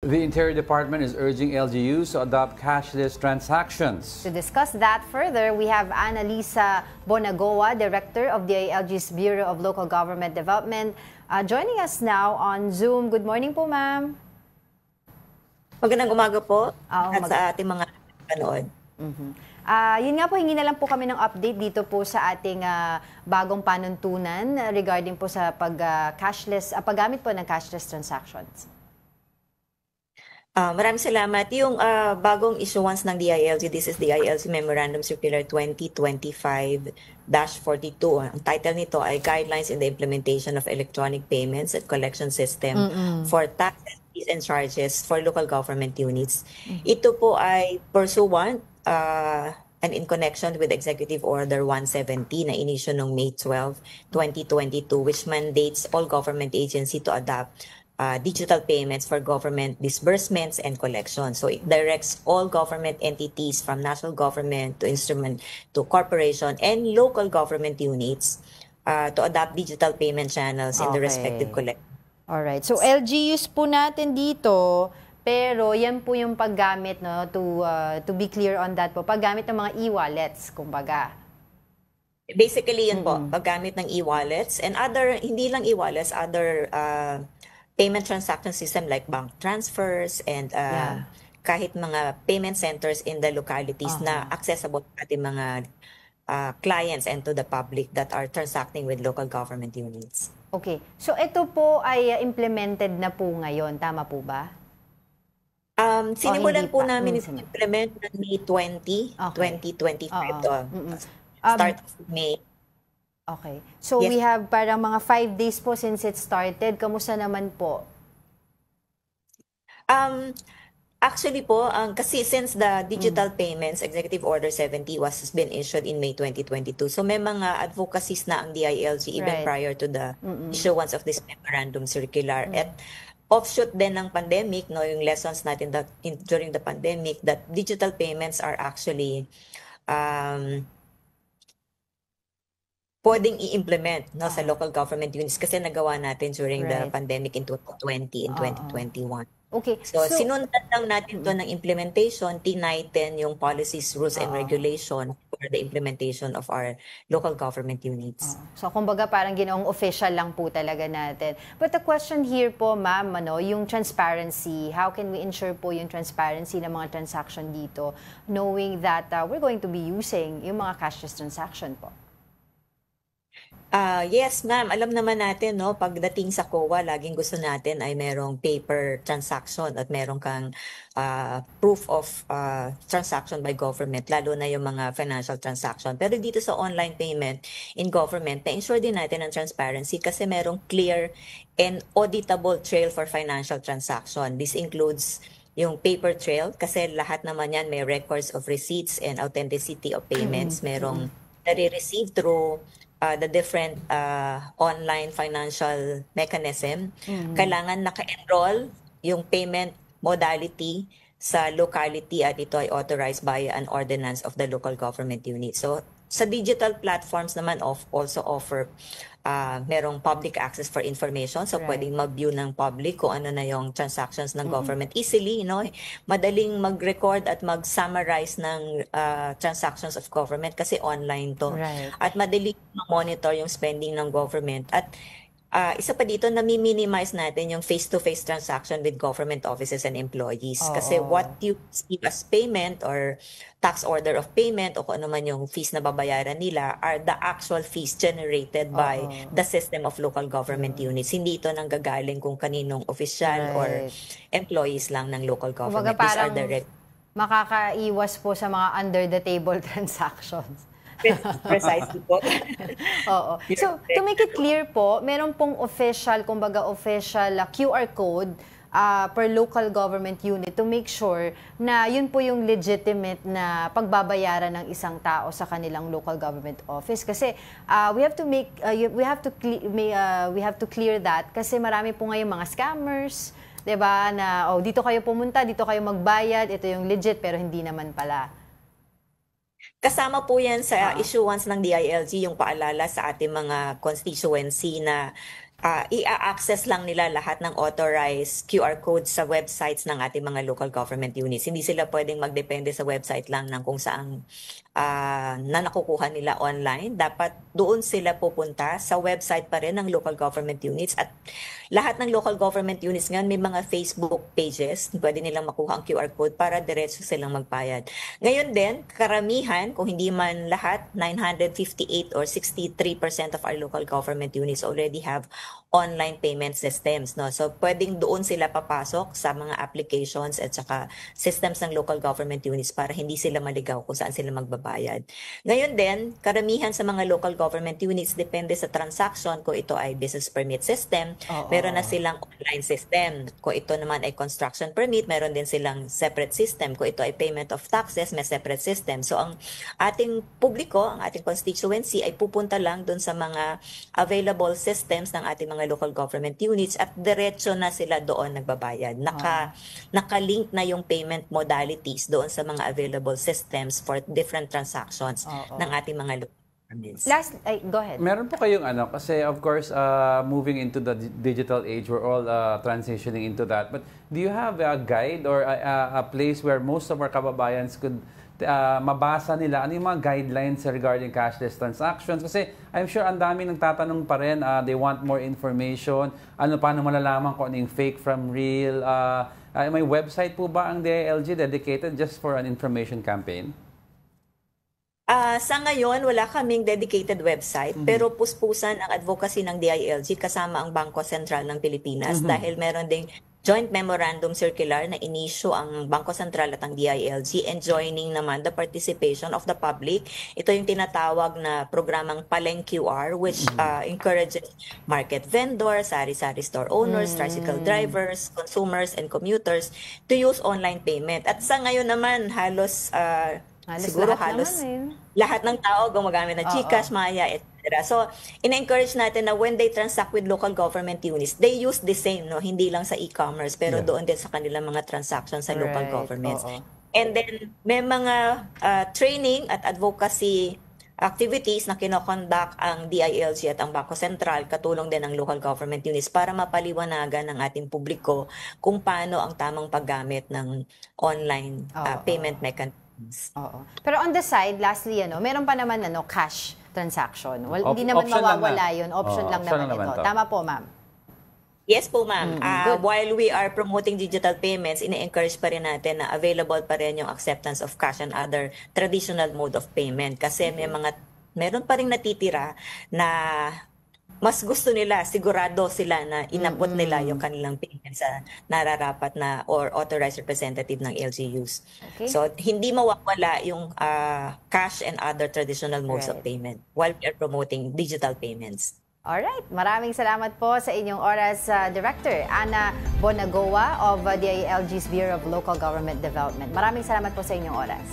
The Interior Department is urging LGUs to adopt cashless transactions. To discuss that further, we have Annalisa Bonagoa, Director of the ILG's Bureau of Local Government Development, joining us now on Zoom. Good morning po, ma'am. Magandang umaga po at sa ating mga panood. Yun nga po, hingi na lang po kami ng update dito po sa ating bagong panuntunan regarding po sa paggamit po ng cashless transactions. Maraming salamat. Yung bagong issuance ng DILG, this is the DILG Memorandum Circular 2025-42. Ang title nito ay Guidelines in the Implementation of Electronic Payments and Collection System for Taxes and Charges for Local Government Units. Ito po ay pursuant and in connection with Executive Order 170 na inisyu noong May 12, 2022, which mandates all government agency to adopt digital payments for government disbursements and collections. So it directs all government entities from national government to instrument to corporation and local government units to adopt digital payment channels in the respective collection. Alright. So LGUs po natin dito, pero yan po yung paggamit, no, to be clear on that po, paggamit ng mga e-wallets, kumbaga. Basically yun po, paggamit ng e-wallets and other, hindi lang e-wallets, other payment transaction system like bank transfers and kahit mga payment centers in the localities na accessible sa ating mga clients and to the public that are transacting with local government units. Okay. So ito po ay implemented na po ngayon, tama po ba? Sinimulan po namin implement ng May 20, 2025 to start of May. Okay. So we have parang mga 5 days po since it started. Kamusta naman po? Actually po, kasi since the Digital Payments Executive Order 70 has been issued in May 2022, so may mga advocacies na ang DILG even prior to the issuance of this memorandum circular. At offshoot din ng pandemic, no, yung lessons natin during the pandemic, that digital payments are actually pwedeng i-implement, no, sa local government units kasi nagawa natin during the pandemic in 2020 and 2021. Okay. So sinundan lang natin to ng implementation, tinighten yung policies, rules, and regulation for the implementation of our local government units. So kumbaga parang ginoong official lang po talaga natin. But the question here po, ma'am, yung transparency, how can we ensure po yung transparency ng mga transaction dito, knowing that we're going to be using yung mga cashless transaction po? Yes, ma'am. Alam naman natin, no, pagdating sa COA, laging gusto natin ay merong paper transaction at merong kang proof of transaction by government, lalo na yung mga financial transaction. Pero dito sa online payment in government, na-ensure din natin ang transparency kasi merong clear and auditable trail for financial transaction. This includes yung paper trail kasi lahat naman yan may records of receipts and authenticity of payments. Merong nare-receive through the different online financial mechanism. Kailangan naka-enroll yung payment modality sa locality at ito ay authorized by an ordinance of the local government unit. So sa digital platforms naman also offer merong public access for information. So pwedeng mag-view ng public kung ano na yung transactions ng government easily, no? Madaling mag-record at mag-summarize ng transactions of government kasi online to. At madaling monitor yung spending ng government. At isa pa dito, nami-minimize natin yung face-to-face transaction with government offices and employees. Kasi what you receive as payment or tax order of payment o kung ano man yung fees na babayaran nila are the actual fees generated by the system of local government units. Hindi ito nanggagaling kung kaninong official or employees lang ng local government. These are direct. Makakaiwas po sa mga under-the-table transactions. Precisely po. So, to make it clear po, meron pong official, kumbaga official QR code per local government unit to make sure na yun po yung legitimate na pagbabayaran ng isang tao sa kanilang local government office. Kasi we have to clear that kasi marami po ngayon mga scammers, 'di ba, na dito kayo pumunta, dito kayo magbayad, ito yung legit pero hindi naman pala. Kasama po yan sa issuance ng DILG yung paalala sa ating mga constituency na i-access lang nila lahat ng authorized QR codes sa websites ng ating mga local government units. Hindi sila pwedeng magdepende sa website lang ng kung saan na nakukuha nila online. Dapat doon sila pupunta sa website pa rin ng local government units, at lahat ng local government units ngayon may mga Facebook pages. Pwede nilang makuha ang QR code para diretso silang magbayad. Ngayon din, karamihan, kung hindi man lahat, 958 or 63% of our local government units already have online payment systems, no? So pwedeng doon sila papasok sa mga applications at saka systems ng local government units para hindi sila maligaw kung saan sila magbabayad. Ngayon din, karamihan sa mga local government units depende sa transaction. Kung ito ay business permit system, meron na silang online system. Kung ito naman ay construction permit, meron din silang separate system. Kung ito ay payment of taxes, may separate system. So ang ating publiko, ang ating constituency ay pupunta lang doon sa mga available systems ng ating mga local government units at diretso na sila doon nagbabayad. Naka-link na yung payment modalities doon sa mga available systems for different transactions ng ating mga local governments. Go ahead. Meron po kayong kasi of course, moving into the digital age, we're all transitioning into that. But do you have a guide or a place where most of our kababayans could mabasa nila ano yung mga guidelines regarding cashless transactions? Kasi I'm sure ang dami nagtatanong pa rin, they want more information, paano malalaman kung ano yung fake from real. May website po ba ang DILG dedicated just for an information campaign? Sa ngayon, wala kaming dedicated website, pero puspusan ang advocacy ng DILG kasama ang Bangko Sentral ng Pilipinas dahil meron ding joint memorandum circular na inisyu ang Bangko Sentral at ang DILG, and joining naman the participation of the public. Ito yung tinatawag na programang Paleng QR, which encourages market vendors, sari-sari store owners, tricycle drivers, consumers, and commuters to use online payment. At sa ngayon naman, halos lahat ng tao gumagamit ng GCash, Maya, etc. So, ina-encourage natin na when they transact with local government units, they use the same, no? Hindi lang sa e-commerce, pero doon din sa kanilang mga transactions sa local governments. And then, may mga training at advocacy activities na kinokonduct ang DILG at ang Bangko Sentral, katulong din ng local government units para mapaliwanagan ng ating publiko kung paano ang tamang paggamit ng online payment mechanism. Pero on the side, lastly, meron pa naman cash transaction. Well, hindi naman mawawala yun. Option lang naman ito. Tama po, ma'am? Yes po, ma'am. While we are promoting digital payments, ine-encourage pa rin natin na available pa rin yung acceptance of cash and other traditional mode of payment. Kasi meron pa rin natitira na mas gusto nila, sigurado sila na inabot nila yung kanilang payment sa nararapat na or authorized representative ng LGUs. Okay. So, hindi mawawala yung cash and other traditional modes of payment while we are promoting digital payments. Alright, maraming salamat po sa inyong oras, Director Ana Bonagoa of DILG's Bureau of Local Government Development. Maraming salamat po sa inyong oras.